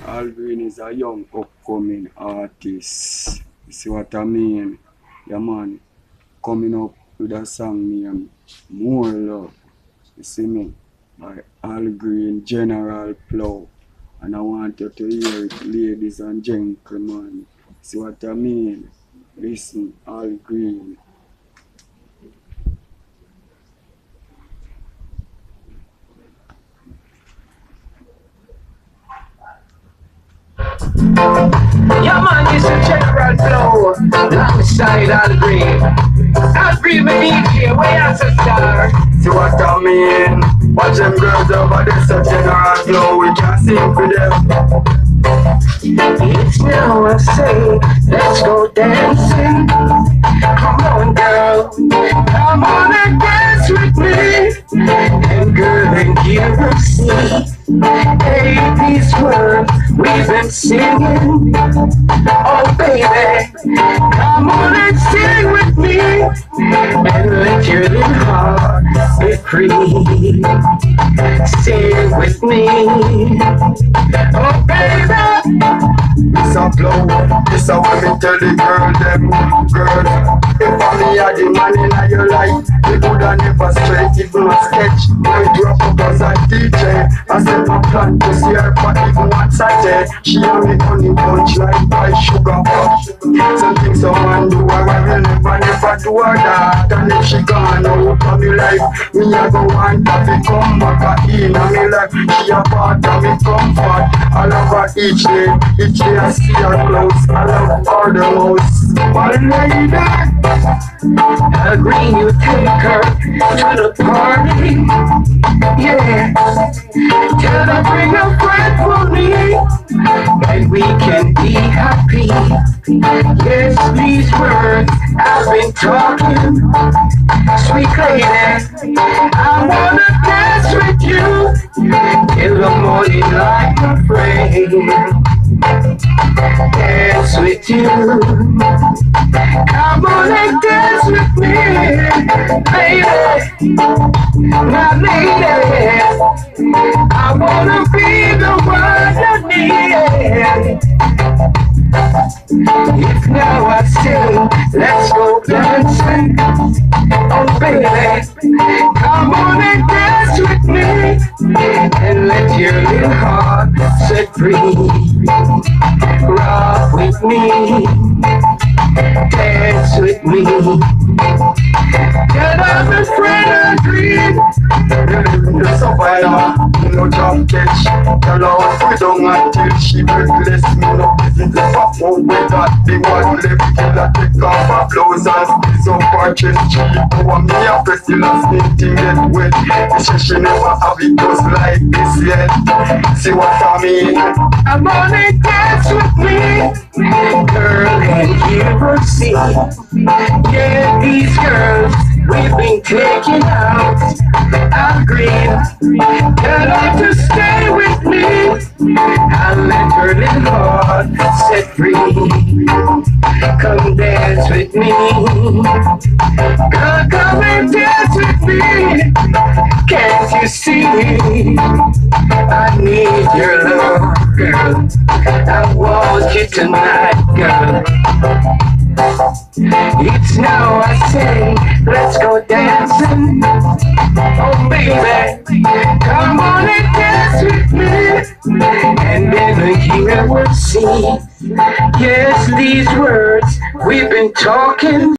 Al Green is a young upcoming artist. You see what I mean? Yeah, man. Coming up with a song named More Love. You see me? By Al Green, General Plow. And I want you to hear it, ladies and gentlemen. See what I mean? Listen, Al Green. Yeah man, this is General Flow, alongside Al Green. Al Green, me DJ, way as a star. See what I mean? Watch them girls over there, so General Flow, we can sing for them. It's now I say, let's go dancing. Come on girl, come on and dance with me. And girl, and you will see, hey, these words we've been singing. Oh baby, come on and sing with me. And let your little heart be free. Sing with me. Oh baby. This a flow, this a what me tell the girl them. Girl, if I me a the man in your life, you coulda never straight even a sketch. I drop up as a DJ, I set my plan to see her for even one Saturday. She and me honey punch like by sugar pop. Something someone do, I will never do her that. And if she gone out of me life, me a go want to be come back in a me life. She a part of me comfort, I love her each day I see her close, I love her the most. My lady, Al Green, you take her to the party. Yeah, tell her bring a friend for me, and we can be happy. Yes, these words I've been talking. Sweet lady, I wanna dance with you till the morning like a friend. Dance with you. Come on and dance with me, baby. My lady, I wanna be the one you need. If now I say, let's go dancing. Oh baby, come on and dance with me, and let your little heart set free. Rock with me, dance with me. Get up and friend and dream. the survivor, no job catch. The Lord freedom until she bless me. No business left up with that. The one left killer take off her blouse and squeeze up her chest. She know me a press the last thing get wet. She never have it just like this yet. See what I mean? Come on and dance with me, girl, and you will see. Yeah, these girls we've been taking out. Al Green, tell her to stay with me. I'll let her little heart set free. Come dance with me, girl, come and dance with me. Can't you see? I need your love, girl. I want you tonight, girl. It's now I say, let's go dancing. Oh baby, come on and dance with me, and then here we'll see. Yes, these words we've been talking.